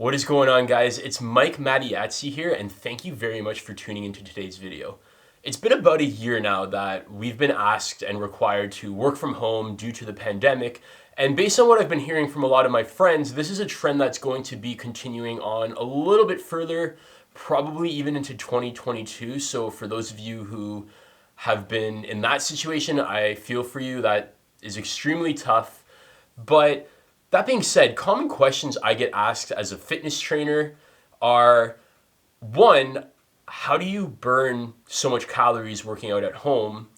What is going on, guys? It's Mike Mattiazzi here, and thank you very much for tuning into today's video. It's been about a year now that we've been asked and required to work from home due to the pandemic, and based on what I've been hearing from a lot of my friends, this is a trend that's going to be continuing on a little bit further, probably even into 2022. So for those of you who have been in that situation, I feel for you. That is extremely tough. But that being said, common questions I get asked as a fitness trainer are, one, how do you burn so much calories working out at home?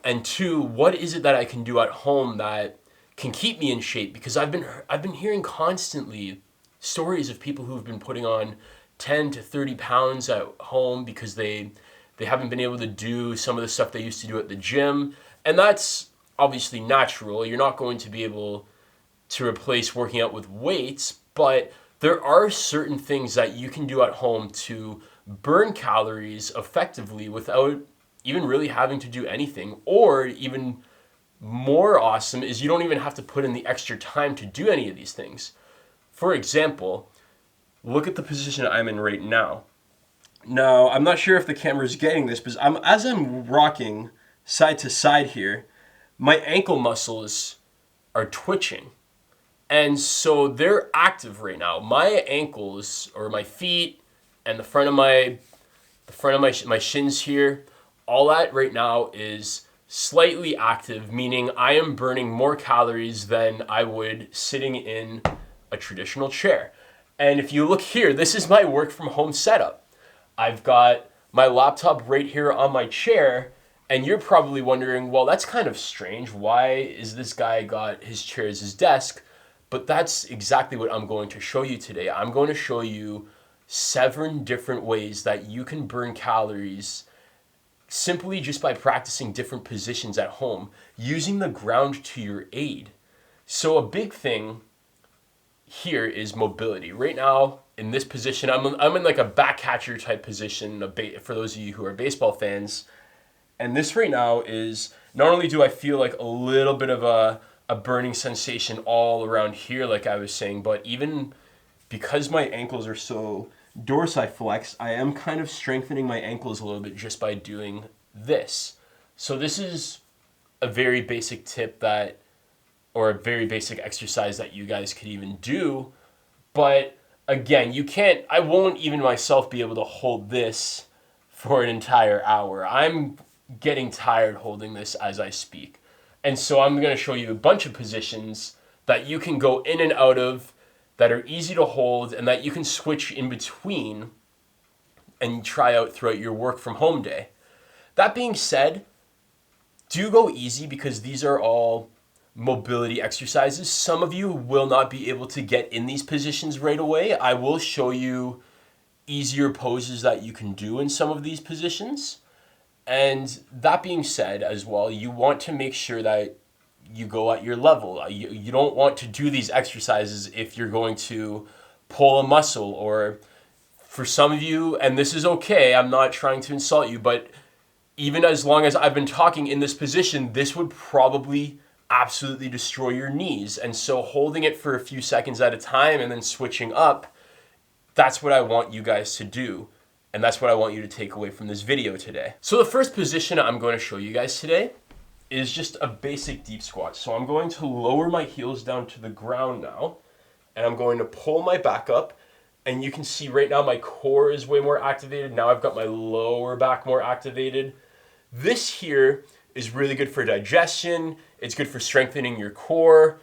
And two, what is it that I can do at home that can keep me in shape? Because I've been hearing constantly stories of people who've been putting on 10 to 30 pounds at home because they haven't been able to do some of the stuff they used to do at the gym. And that's obviously natural. You're not going to be able to replace working out with weights, but there are certain things that you can do at home to burn calories effectively without even really having to do anything. Or even more awesome is you don't even have to put in the extra time to do any of these things. For example, look at the position I'm in right now. Now, I'm not sure if the camera is getting this, but as I'm rocking side to side here, my ankle muscles are twitching. And so they're active right now. My ankles, or my feet, and the front of my shins here, all that right now is slightly active, meaning I am burning more calories than I would sitting in a traditional chair. And if you look here, this is my work from home setup. I've got my laptop right here on my chair, and you're probably wondering, well, that's kind of strange. Why is this guy got his chair as his desk? But that's exactly what I'm going to show you today. I'm going to show you 7 different ways that you can burn calories simply just by practicing different positions at home, using the ground to your aid. So a big thing here is mobility. Right now, in this position, I'm in like a back catcher type position, for those of you who are baseball fans. And this right now is, not only do I feel like a little bit of a burning sensation all around here, like I was saying, but even because my ankles are so dorsiflex, I am kind of strengthening my ankles a little bit just by doing this. So this is a very basic tip or a very basic exercise that you guys could even do. But again, I won't even myself be able to hold this for an entire hour. I'm getting tired holding this as I speak. And so I'm going to show you a bunch of positions that you can go in and out of that are easy to hold and that you can switch in between and try out throughout your work from home day. That being said, do go easy because these are all mobility exercises. Some of you will not be able to get in these positions right away. I will show you easier poses that you can do in some of these positions. And that being said as well, you want to make sure that you go at your level. You don't want to do these exercises if you're going to pull a muscle, or for some of you, and this is okay, I'm not trying to insult you, but even as long as I've been talking in this position, this would probably absolutely destroy your knees. And so holding it for a few seconds at a time and then switching up, that's what I want you guys to do. And that's what I want you to take away from this video today. So the first position I'm going to show you guys today is just a basic deep squat. So I'm going to lower my heels down to the ground now, and I'm going to pull my back up. And you can see right now my core is way more activated. Now I've got my lower back more activated. This here is really good for digestion. It's good for strengthening your core.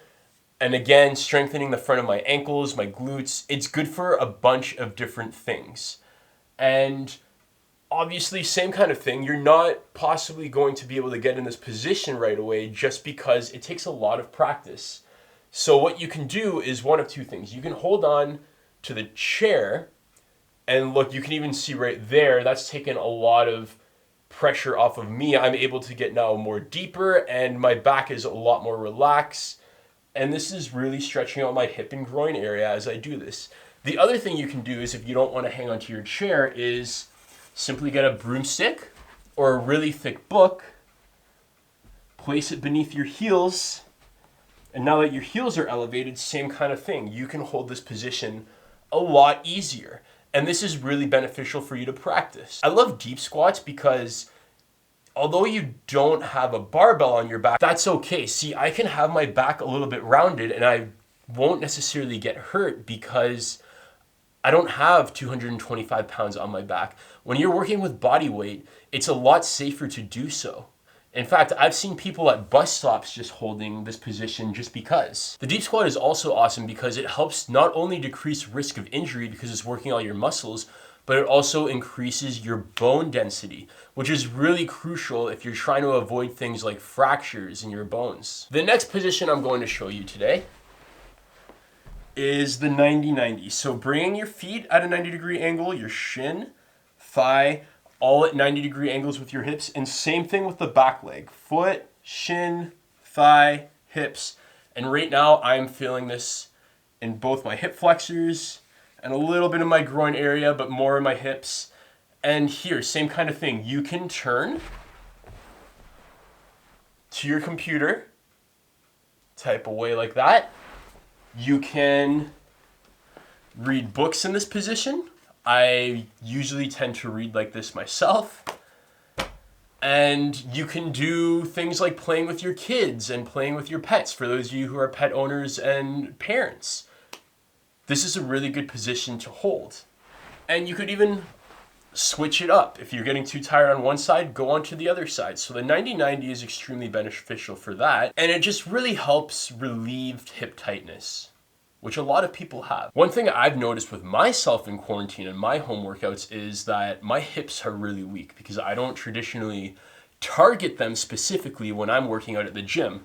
And again, strengthening the front of my ankles, my glutes. It's good for a bunch of different things. And obviously, same kind of thing. You're not possibly going to be able to get in this position right away just because it takes a lot of practice. So what you can do is one of two things. You can hold on to the chair, and look, you can even see right there, that's taken a lot of pressure off of me. I'm able to get now more deeper, and my back is a lot more relaxed. And this is really stretching out my hip and groin area as I do this. The other thing you can do is, if you don't want to hang onto your chair, is simply get a broomstick or a really thick book, place it beneath your heels, And now that your heels are elevated, same kind of thing. You can hold this position a lot easier. And this is really beneficial for you to practice. I love deep squats because although you don't have a barbell on your back, that's okay. See, I can have my back a little bit rounded and I won't necessarily get hurt because I don't have 225 pounds on my back. When you're working with body weight, it's a lot safer to do so. In fact, I've seen people at bus stops just holding this position just because. The deep squat is also awesome because it helps not only decrease risk of injury because it's working all your muscles, but it also increases your bone density, which is really crucial if you're trying to avoid things like fractures in your bones. The next position I'm going to show you today is the 90-90. So bringing your feet at a 90-degree angle, your shin, thigh, all at 90-degree angles with your hips, and same thing with the back leg. Foot, shin, thigh, hips. And right now I'm feeling this in both my hip flexors and a little bit in my groin area, but more in my hips. And here, same kind of thing. You can turn to your computer, type away like that. You can read books in this position. I usually tend to read like this myself. And you can do things like playing with your kids and playing with your pets for those of you who are pet owners and parents. This is a really good position to hold. And you could even switch it up. If you're getting too tired on one side, go on to the other side. So the 90-90 is extremely beneficial for that. And it just really helps relieve hip tightness, which a lot of people have. One thing I've noticed with myself in quarantine and my home workouts is that my hips are really weak because I don't traditionally target them specifically when I'm working out at the gym.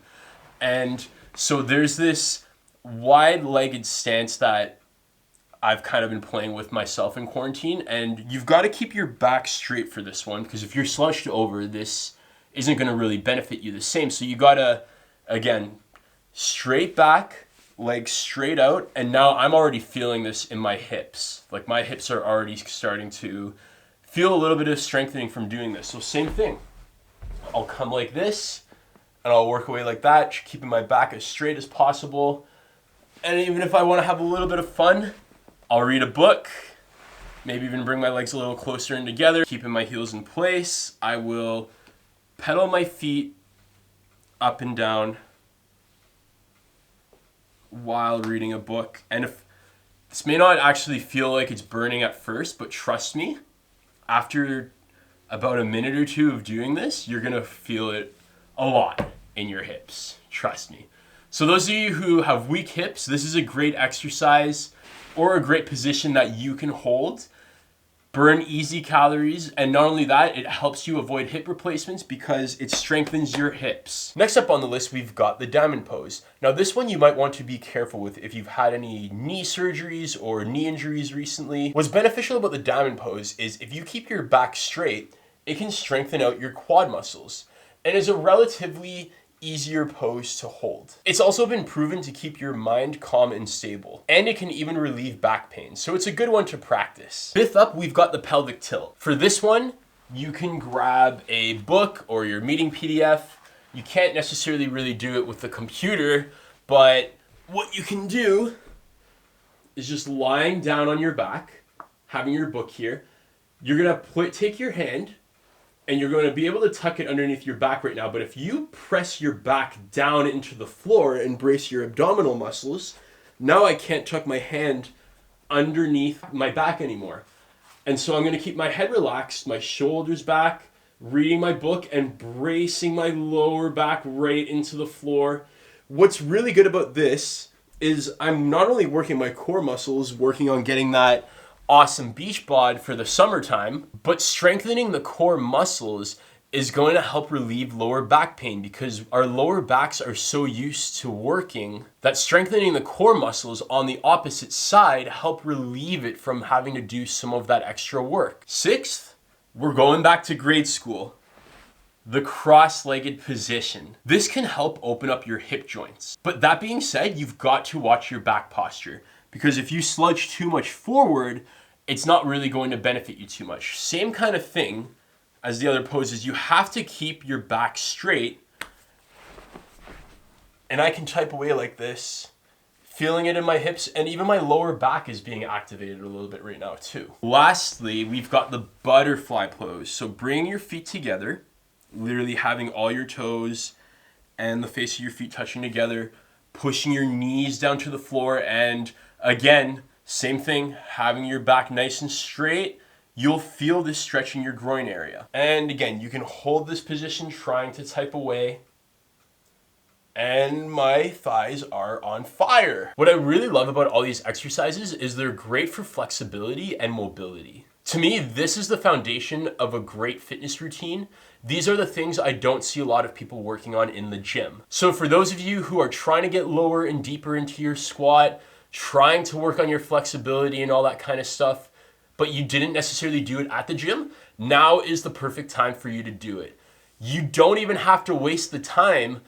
And so there's this wide-legged stance that I've kind of been playing with myself in quarantine, and you've got to keep your back straight for this one because if you're slouched over, this isn't going to really benefit you the same. So you got to, again, straight back, legs straight out, and now I'm already feeling this in my hips. Like my hips are already starting to feel a little bit of strengthening from doing this. So same thing. I'll come like this, and I'll work away like that, keeping my back as straight as possible. And even if I want to have a little bit of fun, I'll read a book, maybe even bring my legs a little closer in together, keeping my heels in place. I will pedal my feet up and down while reading a book. And if this may not actually feel like it's burning at first, but trust me, after about a minute or two of doing this, you're gonna feel it a lot in your hips. Trust me. So those of you who have weak hips, this is a great exercise or a great position that you can hold. Burn easy calories, and not only that, it helps you avoid hip replacements because it strengthens your hips. Next up on the list, we've got the diamond pose. Now this one you might want to be careful with if you've had any knee surgeries or knee injuries recently. What's beneficial about the diamond pose is if you keep your back straight, it can strengthen out your quad muscles and is a relatively easier pose to hold. It's also been proven to keep your mind calm and stable, and it can even relieve back pain, so it's a good one to practice. Fifth up, we've got the pelvic tilt. For this one, you can grab a book or your meeting PDF. You can't necessarily really do it with the computer, but what you can do is just lying down on your back, having your book here. You're gonna take your hand, and you're going to be able to tuck it underneath your back right now. But if you press your back down into the floor and brace your abdominal muscles, now I can't tuck my hand underneath my back anymore. And so I'm going to keep my head relaxed, my shoulders back, reading my book, and bracing my lower back right into the floor. What's really good about this is I'm not only working my core muscles, working on getting that awesome beach bod for the summertime, but strengthening the core muscles is going to help relieve lower back pain because our lower backs are so used to working that strengthening the core muscles on the opposite side help relieve it from having to do some of that extra work. Sixth, we're going back to grade school. The cross-legged position. This can help open up your hip joints. But that being said, you've got to watch your back posture because if you slouch too much forward, it's not really going to benefit you too much. Same kind of thing as the other poses. You have to keep your back straight And I can type away like this, feeling it in my hips, and even my lower back is being activated a little bit right now too. Lastly, we've got the butterfly pose. So bring your feet together, literally having all your toes and the face of your feet touching together, pushing your knees down to the floor, and again, same thing, having your back nice and straight. You'll feel this stretch in your groin area. And again, you can hold this position trying to type away, and my thighs are on fire. What I really love about all these exercises is they're great for flexibility and mobility. To me, this is the foundation of a great fitness routine. These are the things I don't see a lot of people working on in the gym. So for those of you who are trying to get lower and deeper into your squat, trying to work on your flexibility and all that kind of stuff, but you didn't necessarily do it at the gym, now is the perfect time for you to do it. You don't even have to waste the time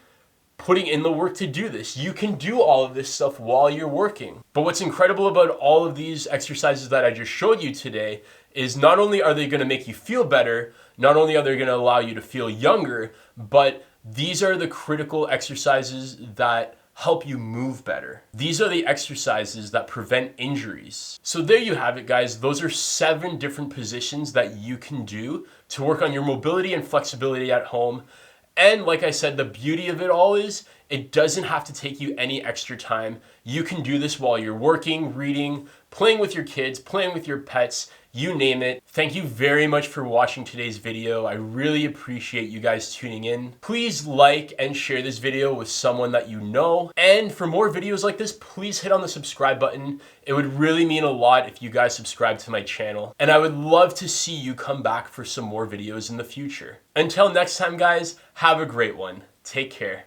putting in the work to do this. You can do all of this stuff while you're working. But what's incredible about all of these exercises that I just showed you today is not only are they going to make you feel better, not only are they going to allow you to feel younger, but these are the critical exercises that help you move better. These are the exercises that prevent injuries. So there you have it, guys. Those are 7 different positions that you can do to work on your mobility and flexibility at home. And like I said, the beauty of it all is it doesn't have to take you any extra time. You can do this while you're working, reading, playing with your kids, playing with your pets, you name it. Thank you very much for watching today's video. I really appreciate you guys tuning in. Please like and share this video with someone that you know. And for more videos like this, please hit on the subscribe button. It would really mean a lot if you guys subscribe to my channel. And I would love to see you come back for some more videos in the future. Until next time, guys, have a great one. Take care.